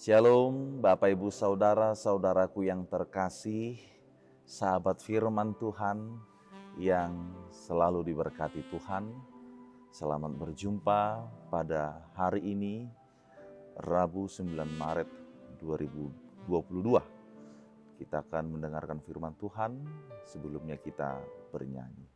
Shalom Bapak Ibu Saudara-saudaraku yang terkasih, sahabat firman Tuhan yang selalu diberkati Tuhan. Selamat berjumpa pada hari ini, Rabu 9 Maret 2022. Kita akan mendengarkan firman Tuhan, sebelumnya kita bernyanyi.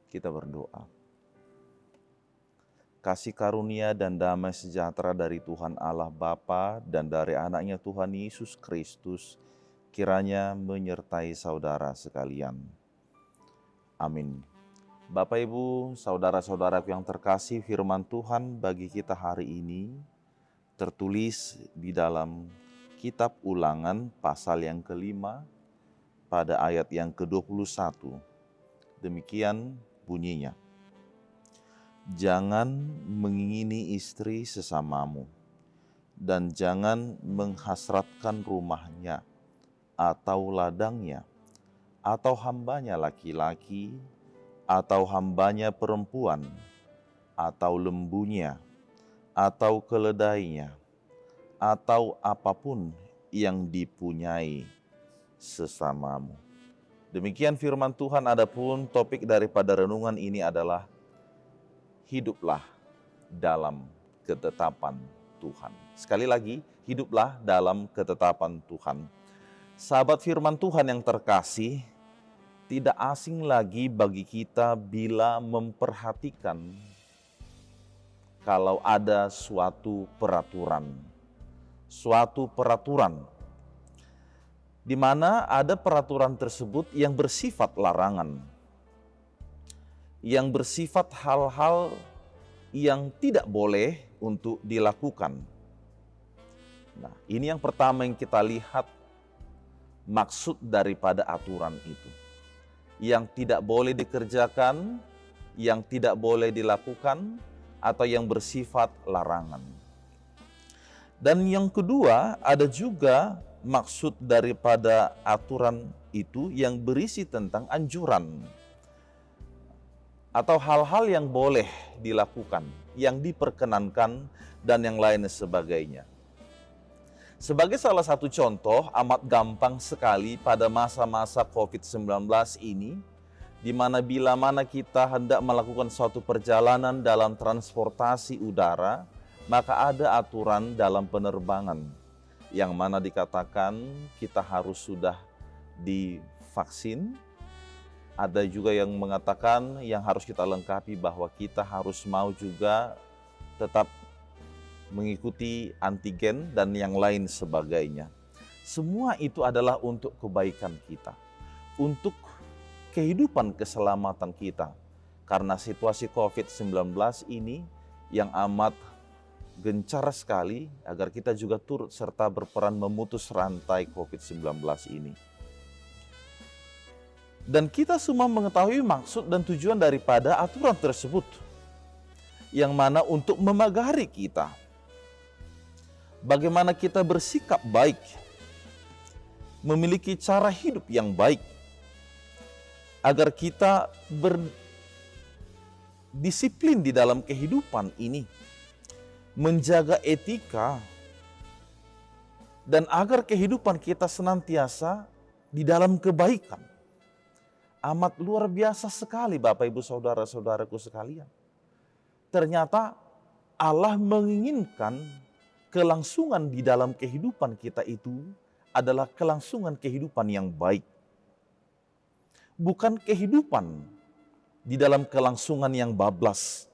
Kita berdoa. Kasih karunia dan damai sejahtera dari Tuhan Allah Bapa dan dari anaknya Tuhan Yesus Kristus kiranya menyertai saudara sekalian. Amin. Bapak Ibu, saudara-saudaraku yang terkasih, firman Tuhan bagi kita hari ini tertulis di dalam kitab Ulangan pasal yang kelima pada ayat yang ke-21. Demikian bunyinya, jangan mengingini istri sesamamu, dan jangan menghasratkan rumahnya, atau ladangnya, atau hambanya laki-laki, atau hambanya perempuan, atau lembunya, atau keledainya, atau apapun yang dipunyai sesamamu. Demikian firman Tuhan. Adapun topik daripada renungan ini adalah hiduplah dalam ketetapan Tuhan. Sekali lagi, hiduplah dalam ketetapan Tuhan. Sahabat firman Tuhan yang terkasih, tidak asing lagi bagi kita bila memperhatikan kalau ada suatu peraturan di mana ada peraturan tersebut yang bersifat larangan, yang bersifat hal-hal yang tidak boleh untuk dilakukan. Nah, ini yang pertama yang kita lihat, maksud daripada aturan itu. Yang tidak boleh dikerjakan, yang tidak boleh dilakukan, atau yang bersifat larangan. Dan yang kedua, ada juga maksud daripada aturan itu yang berisi tentang anjuran atau hal-hal yang boleh dilakukan, yang diperkenankan, dan yang lain sebagainya. Sebagai salah satu contoh amat gampang sekali pada masa-masa COVID-19 ini, di mana bila mana kita hendak melakukan suatu perjalanan dalam transportasi udara, maka ada aturan dalam penerbangan, yang mana dikatakan kita harus sudah divaksin. Ada juga yang mengatakan yang harus kita lengkapi bahwa kita harus mau juga tetap mengikuti antigen dan yang lain sebagainya. Semua itu adalah untuk kebaikan kita, untuk kehidupan keselamatan kita. Karena situasi COVID-19 ini yang amat gencar sekali, agar kita juga turut serta berperan memutus rantai COVID-19 ini. Dan kita semua mengetahui maksud dan tujuan daripada aturan tersebut, yang mana untuk memagari kita. Bagaimana kita bersikap baik memiliki cara hidup yang baik, agar kita berdisiplin di dalam kehidupan ini, menjaga etika, dan agar kehidupan kita senantiasa di dalam kebaikan. Amat luar biasa sekali Bapak Ibu Saudara-saudaraku sekalian. Ternyata Allah menginginkan kelangsungan di dalam kehidupan kita itu adalah kelangsungan kehidupan yang baik. Bukan kehidupan di dalam kelangsungan yang bablas,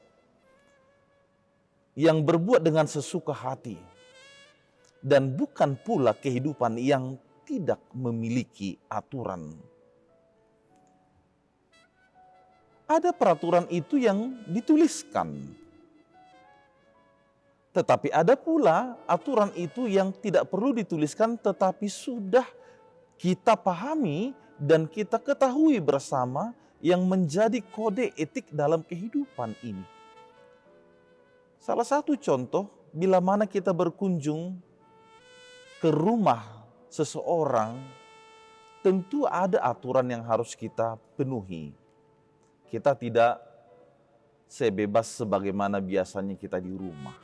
yang berbuat dengan sesuka hati, dan bukan pula kehidupan yang tidak memiliki aturan. Ada peraturan itu yang dituliskan, tetapi ada pula aturan itu yang tidak perlu dituliskan, tetapi sudah kita pahami dan kita ketahui bersama, yang menjadi kode etik dalam kehidupan ini. Salah satu contoh, bila mana kita berkunjung ke rumah seseorang, tentu ada aturan yang harus kita penuhi. Kita tidak sebebas sebagaimana biasanya kita di rumah.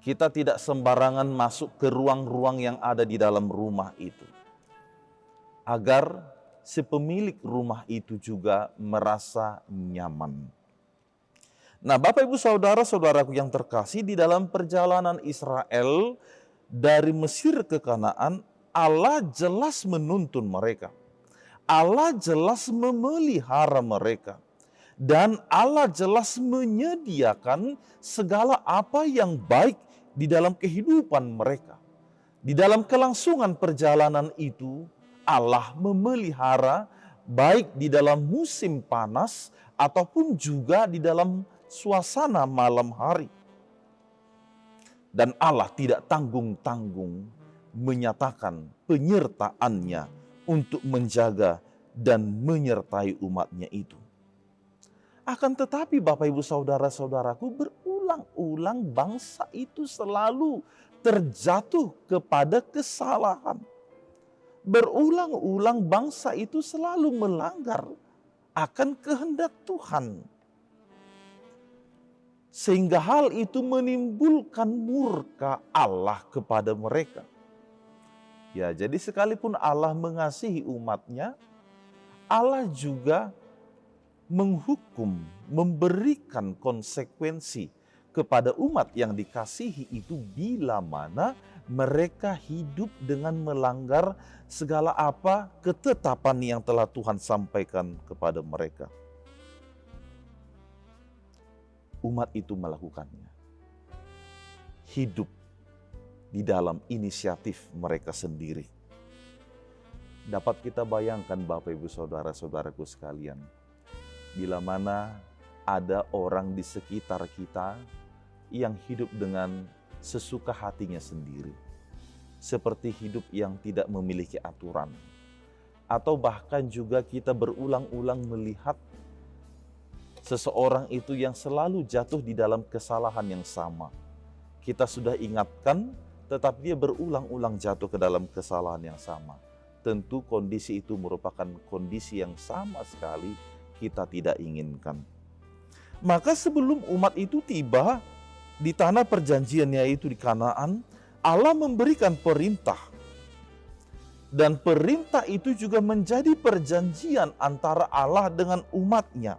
Kita tidak sembarangan masuk ke ruang-ruang yang ada di dalam rumah itu, agar si pemilik rumah itu juga merasa nyaman. Nah, Bapak Ibu Saudara-saudaraku yang terkasih, di dalam perjalanan Israel dari Mesir ke Kanaan, Allah jelas menuntun mereka. Allah jelas memelihara mereka. Dan Allah jelas menyediakan segala apa yang baik di dalam kehidupan mereka. Di dalam kelangsungan perjalanan itu, Allah memelihara baik di dalam musim panas ataupun juga di dalam suasana malam hari. Dan Allah tidak tanggung-tanggung menyatakan penyertaannya untuk menjaga dan menyertai umatnya itu. Akan tetapi Bapak Ibu Saudara-saudaraku, berulang-ulang bangsa itu selalu terjatuh kepada kesalahan. Berulang-ulang bangsa itu selalu melanggar akan kehendak Tuhan. Sehingga hal itu menimbulkan murka Allah kepada mereka. Ya, jadi sekalipun Allah mengasihi umatnya, Allah juga menghukum, memberikan konsekuensi kepada umat yang dikasihi itu bila mana mereka hidup dengan melanggar segala apa ketetapan yang telah Tuhan sampaikan kepada mereka. Umat itu melakukannya. Hidup di dalam inisiatif mereka sendiri. Dapat kita bayangkan Bapak Ibu Saudara-saudaraku sekalian, bila mana ada orang di sekitar kita yang hidup dengan sesuka hatinya sendiri, seperti hidup yang tidak memiliki aturan, atau bahkan juga kita berulang-ulang melihat seseorang itu yang selalu jatuh di dalam kesalahan yang sama. Kita sudah ingatkan, tetapi dia berulang-ulang jatuh ke dalam kesalahan yang sama. Tentu kondisi itu merupakan kondisi yang sama sekali kita tidak inginkan. Maka sebelum umat itu tiba di tanah perjanjiannya itu di Kanaan, Allah memberikan perintah. Dan perintah itu juga menjadi perjanjian antara Allah dengan umatnya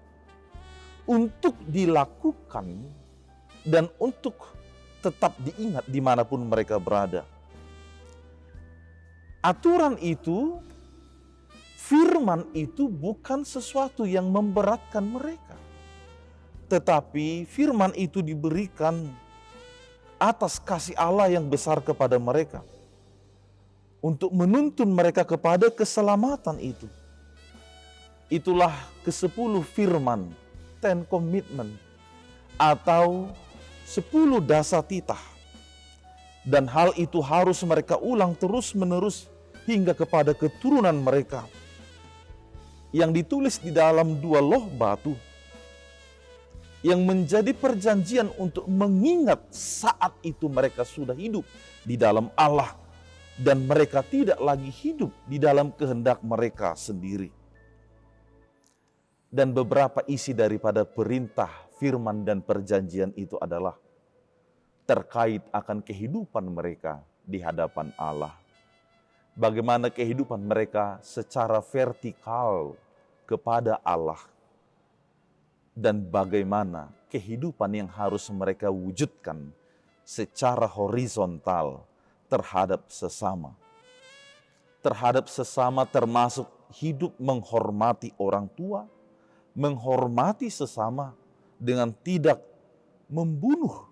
untuk dilakukan dan untuk tetap diingat dimanapun mereka berada. Aturan itu, firman itu bukan sesuatu yang memberatkan mereka. Tetapi firman itu diberikan atas kasih Allah yang besar kepada mereka. Untuk menuntun mereka kepada keselamatan itu. Itulah ke-10 firman, 10 Commitment, atau 10 dasa titah. Dan hal itu harus mereka ulang terus-menerus hingga kepada keturunan mereka. Yang ditulis di dalam 2 loh batu. Yang menjadi perjanjian untuk mengingat saat itu mereka sudah hidup di dalam Allah. dan mereka tidak lagi hidup di dalam kehendak mereka sendiri. Dan beberapa isi daripada perintah, firman, dan perjanjian itu adalah terkait akan kehidupan mereka di hadapan Allah. Bagaimana kehidupan mereka secara vertikal kepada Allah, dan bagaimana kehidupan yang harus mereka wujudkan secara horizontal terhadap sesama. Terhadap sesama termasuk hidup menghormati orang tua, menghormati sesama dengan tidak membunuh,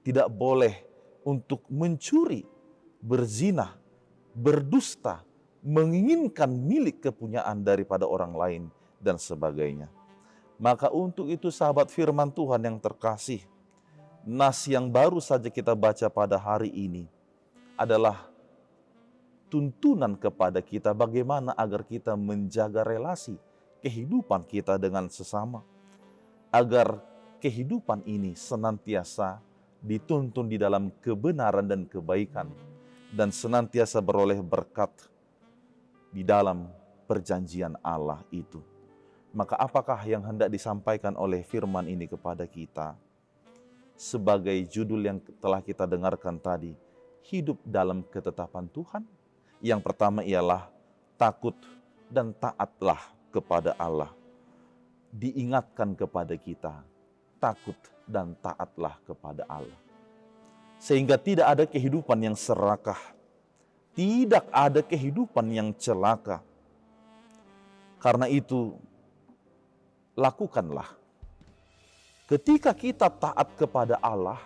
tidak boleh untuk mencuri, berzina, berdusta, menginginkan milik kepunyaan daripada orang lain, dan sebagainya. Maka untuk itu sahabat firman Tuhan yang terkasih, nas yang baru saja kita baca pada hari ini adalah tuntunan kepada kita bagaimana agar kita menjaga relasi kehidupan kita dengan sesama. Agar kehidupan ini senantiasa dituntun di dalam kebenaran dan kebaikan, dan senantiasa beroleh berkat di dalam perjanjian Allah itu. Maka apakah yang hendak disampaikan oleh firman ini kepada kita? Sebagai judul yang telah kita dengarkan tadi, hidup dalam ketetapan Tuhan. Yang pertama ialah takut dan taatlah kepada Allah. Diingatkan kepada kita, takut dan taatlah kepada Allah. Sehingga tidak ada kehidupan yang serakah, tidak ada kehidupan yang celaka. Karena itu, lakukanlah. Ketika kita taat kepada Allah,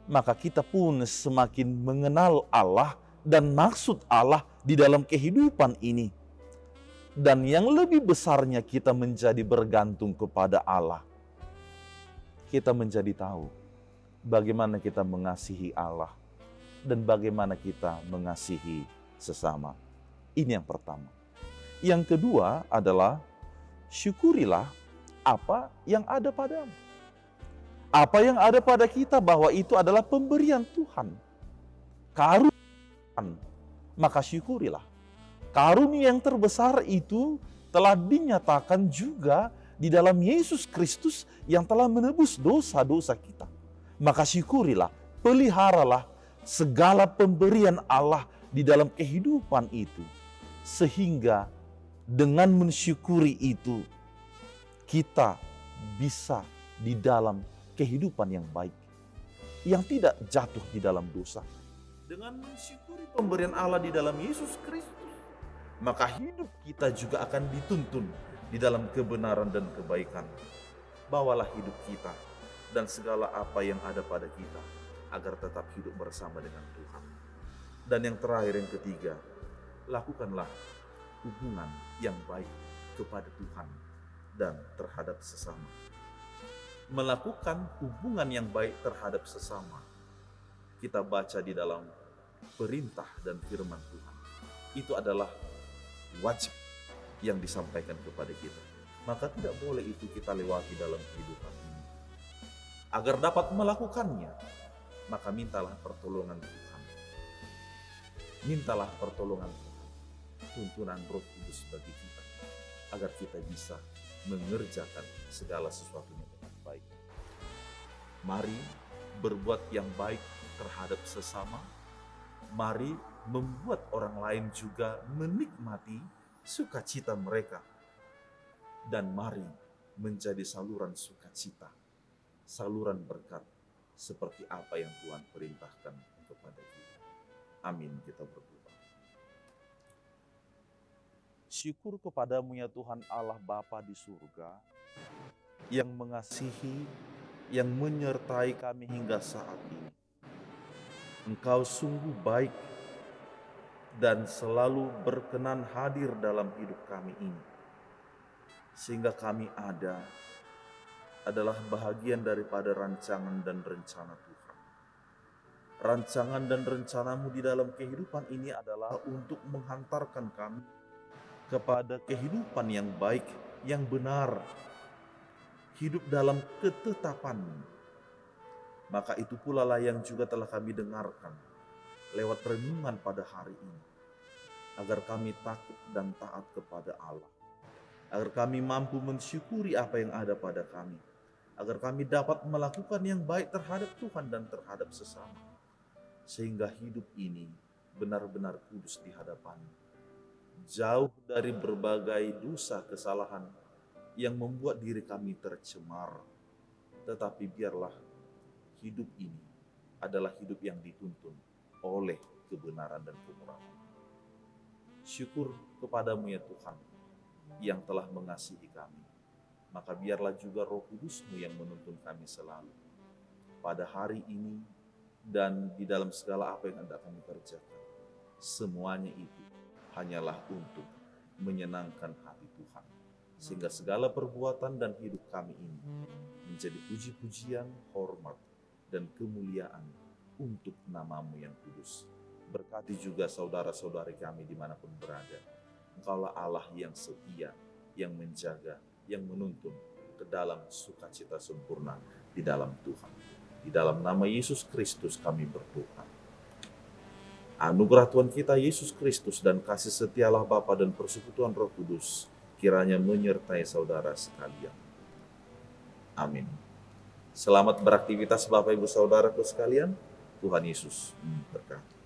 maka kita pun semakin mengenal Allah dan maksud Allah di dalam kehidupan ini. Dan yang lebih besarnya, kita menjadi bergantung kepada Allah. Kita menjadi tahu bagaimana kita mengasihi Allah dan bagaimana kita mengasihi sesama. Ini yang pertama. Yang kedua adalah syukurilah apa yang ada padamu. Apa yang ada pada kita, bahwa itu adalah pemberian Tuhan, karunia Tuhan, maka syukurilah. Karunia yang terbesar itu telah dinyatakan juga di dalam Yesus Kristus yang telah menebus dosa-dosa kita. Maka syukurilah, peliharalah segala pemberian Allah di dalam kehidupan itu. Sehingga dengan mensyukuri itu, kita bisa di dalam kehidupan yang baik, yang tidak jatuh di dalam dosa. Dengan mensyukuri pemberian Allah di dalam Yesus Kristus, maka hidup kita juga akan dituntun di dalam kebenaran dan kebaikan. Bawalah hidup kita dan segala apa yang ada pada kita agar tetap hidup bersama dengan Tuhan. Dan yang terakhir, yang ketiga, lakukanlah hubungan yang baik kepada Tuhan dan terhadap sesama. Melakukan hubungan yang baik terhadap sesama, kita baca di dalam perintah dan firman Tuhan, itu adalah wajib yang disampaikan kepada kita. Maka tidak boleh itu kita lewati dalam kehidupan ini. Agar dapat melakukannya, maka mintalah pertolongan Tuhan. Mintalah pertolongan Tuhan, tuntunan Roh Kudus bagi kita, agar kita bisa mengerjakan segala sesuatunya dengan baik. Mari berbuat yang baik terhadap sesama. Mari membuat orang lain juga menikmati sukacita mereka. Dan mari menjadi saluran sukacita, saluran berkat seperti apa yang Tuhan perintahkan kepada kita. Amin, kita berdoa. Syukur kepadamu ya Tuhan Allah Bapa di surga, yang mengasihi, yang menyertai kami hingga saat ini. Engkau sungguh baik dan selalu berkenan hadir dalam hidup kami ini. Sehingga kami adalah bahagian daripada rancangan dan rencana Tuhan. Rancangan dan rencanamu di dalam kehidupan ini adalah untuk menghantarkan kami kepada kehidupan yang baik, yang benar. Hidup dalam ketetapan. Maka itu pula lah yang juga telah kami dengarkan lewat renungan pada hari ini, agar kami takut dan taat kepada Allah, agar kami mampu mensyukuri apa yang ada pada kami, agar kami dapat melakukan yang baik terhadap Tuhan dan terhadap sesama, sehingga hidup ini benar-benar kudus di hadapan, jauh dari berbagai dosa kesalahan yang membuat diri kami tercemar. Tetapi biarlah hidup ini adalah hidup yang dituntun oleh kebenaran dan kemurahan. Syukur kepadamu ya Tuhan yang telah mengasihi kami. Maka biarlah juga Roh Kudus-Mu yang menuntun kami selalu pada hari ini dan di dalam segala apa yang hendak kami kerjakan. Semuanya itu hanyalah untuk menyenangkan hati Tuhan, sehingga segala perbuatan dan hidup kami ini menjadi puji-pujian, hormat, dan kemuliaan untuk nama-Mu yang kudus. Berkati juga saudara-saudari kami dimanapun berada. Engkaulah Allah yang setia, yang menjaga, yang menuntun ke dalam sukacita sempurna di dalam Tuhan. Di dalam nama Yesus Kristus kami berdoa. Anugerah Tuhan kita Yesus Kristus dan kasih setia Allah Bapa dan persekutuan Roh Kudus kiranya menyertai saudara sekalian. Amin. Selamat beraktivitas Bapak Ibu Saudaraku sekalian. Tuhan Yesus memberkati.